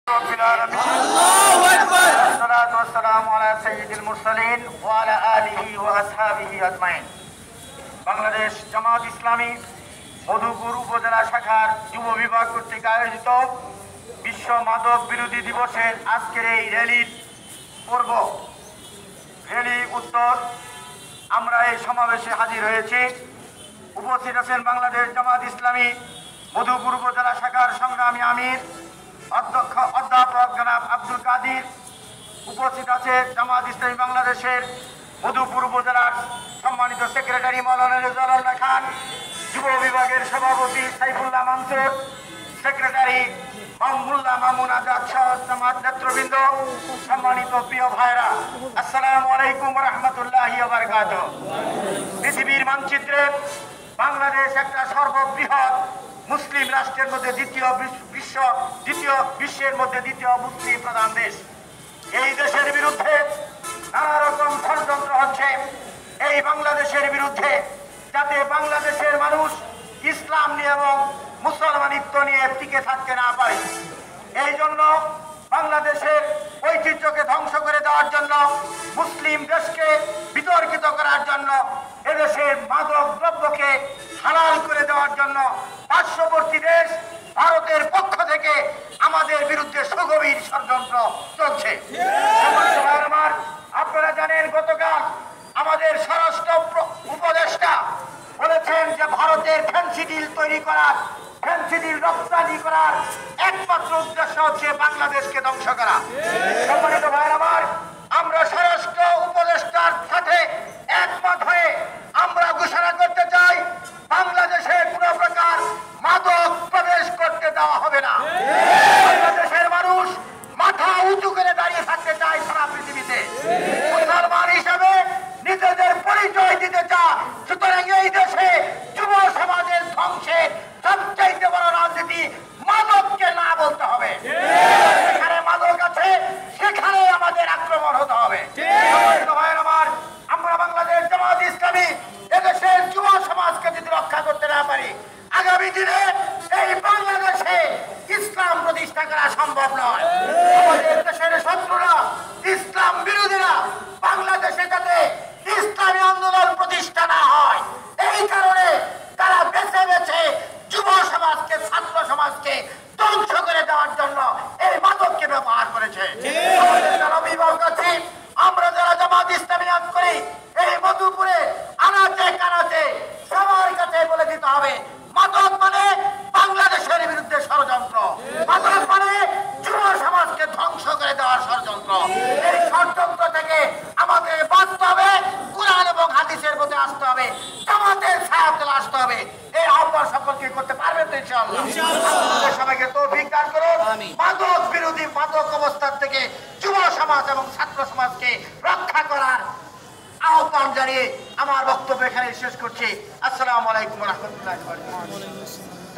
رب العالمين الله أكبر والصلاة والسلام على سيد المرسلين وعلى آله وأصحابه أجمعين বাংলাদেশ জামাত ইসলামী মধুপুর উপজেলা শাখার যুব বিভাগ কর্তৃক আয়োজিত বিশ্ব মাদক বিরোধী দিবসের আজকের এই র্যালির পর্ব র্যালি উত্তর আমরা এই সমাবেশে হাজির হয়েছি। উপস্থিত আছেন বাংলাদেশ জামাত ইসলামী মধুপুর উপজেলা শাখার সংগ্রামী আমির অধ্যাপক জনাব আব্দুল কাদির। উপস্থিত আছে জামাত ইসলামী বাংলাদেশের মধুপুর উপজেলার সম্মানিত সেক্রেটারি মাওলানা রেজাউল খান, যুব বিভাগের সভাপতি সাইফুল্লাহ মানসুর, সেক্রেটারি মোল্লা মামুন আজাদ সহ জামাত নেতৃবৃন্দ, সম্মানিত প্রিয় ভাইরা, আসসালামু আলাইকুম ওয়া রাহমাতুল্লাহি ওয়া বারাকাতুহু। পৃথিবীর মানচিত্রে বাংলাদেশ একটা সর্ববৃহৎ মুসলিম রাষ্ট্রের মধ্যে দ্বিতীয় বিশ্বের মধ্যে দ্বিতীয় মুসলিম প্রধান দেশ। এই দেশের বিরুদ্ধে নানা রকম ষড়যন্ত্র হচ্ছে এই বাংলাদেশের বিরুদ্ধে, যাতে বাংলাদেশের মানুষ ইসলাম নিয়ে এবং মুসলমানিত্ব নিয়ে টিকে থাকতে না পারে। এই জন্য বাংলাদেশের ঐতিহ্যকে ধ্বংস করে দেওয়ার জন্য, মুসলিম দেশকে বিতর্কিত করার জন্য, এদেশের মাদক দ্রব্যকে হালাল করে দেওয়ার জন্য পার্শ্ববর্তী দেশ ভারতের পক্ষ থেকে আমাদের বিরুদ্ধে সুগভীর ষড়যন্ত্র চলছে। আপনারা জানেন, গতকাল আমাদের স্বরাষ্ট্র উপদেষ্টা বলেছেন যে ভারতের ফেন্সিডিল তৈরি করার, ফেন্সিডিল রপ্তানি করার একমাত্র উদ্দেশ্য হচ্ছে বাংলাদেশকে ধ্বংস করা। সম্মানিত ভাইয়ের আমার, আমরা স্বরাষ্ট্র উপদেষ্টার সাথে একমত হয়ে আমরা ঘোষণা করতে চাই, বাংলাদেশে কোনো প্রকার মাদক প্রবেশ করতে দেওয়া হবে না। বাংলাদেশের মানুষ মাথা উঁচু করে দাঁড়িয়ে থাকতে চায় সারা পৃথিবীতে, মুসলমান হিসাবে নিজেদের পরিচয় দিতে চায়। সুতরাং এই দেশে যুব সমাজের ধ্বংসের সবচাইতে বড় রাজনীতি মাদককে না বলতে হবে। যেখানে মাদক আছে সেখানে আমাদের আক্রমণ হতে হবে। আমার আমরা বাংলাদেশ জামাত ইসলামী এদেশের যুব সমাজকে যদি রক্ষা করতে না পারি, আগামী দিনে এই বাংলাদেশে ইসলাম প্রতিষ্ঠা করা সম্ভব নয়। আমাদের দেশের শত্রুরা, ইসলাম বিরোধীরা বাংলাদেশে যাতে ইসলামী আন্দোলন প্রতিষ্ঠা না হয়, এই কারণে তারা বেছে বেছে যুব সমাজকে, ছাত্র সমাজকে ধ্বংস করে দেওয়ার জন্য এই মাদককে ব্যবহার করেছে। আমাদের যারা অভিভাবক আছি, আমরা যারা জামাত ইসলামী করি, এই মধুপুরে আনাচে কানাচে সবার কাছে বলে দিতে হবে, মাদক মানে বাংলাদেশের বিরুদ্ধে ষড়যন্ত্র, মাদক মানে যুব সমাজকে ধ্বংস করে দেওয়ার ষড়যন্ত্র। এই ষড়যন্ত্র থেকে আমাদের বাঁচতে হবে, কুরআন এবং হাদিসের মধ্যে আসতে হবে, জামাতের ছায়াতলে আসতে হবে। এই আহ্বান সকলকে করতে পারবেন তো ইনশাআল্লাহ? আপনাদের সবাইকে তৌফিক দান করুন। মাদক বিরোধী, মাদক অবস্থান থেকে যুব সমাজ এবং ছাত্র সমাজকে রক্ষা করার আহ্বান জানিয়ে আমার বক্তব্য এখানে শেষ করছি। আসসালামু আলাইকুম ওয়া রাহমাতুল্লাহি ওয়া বারাকাতুহু।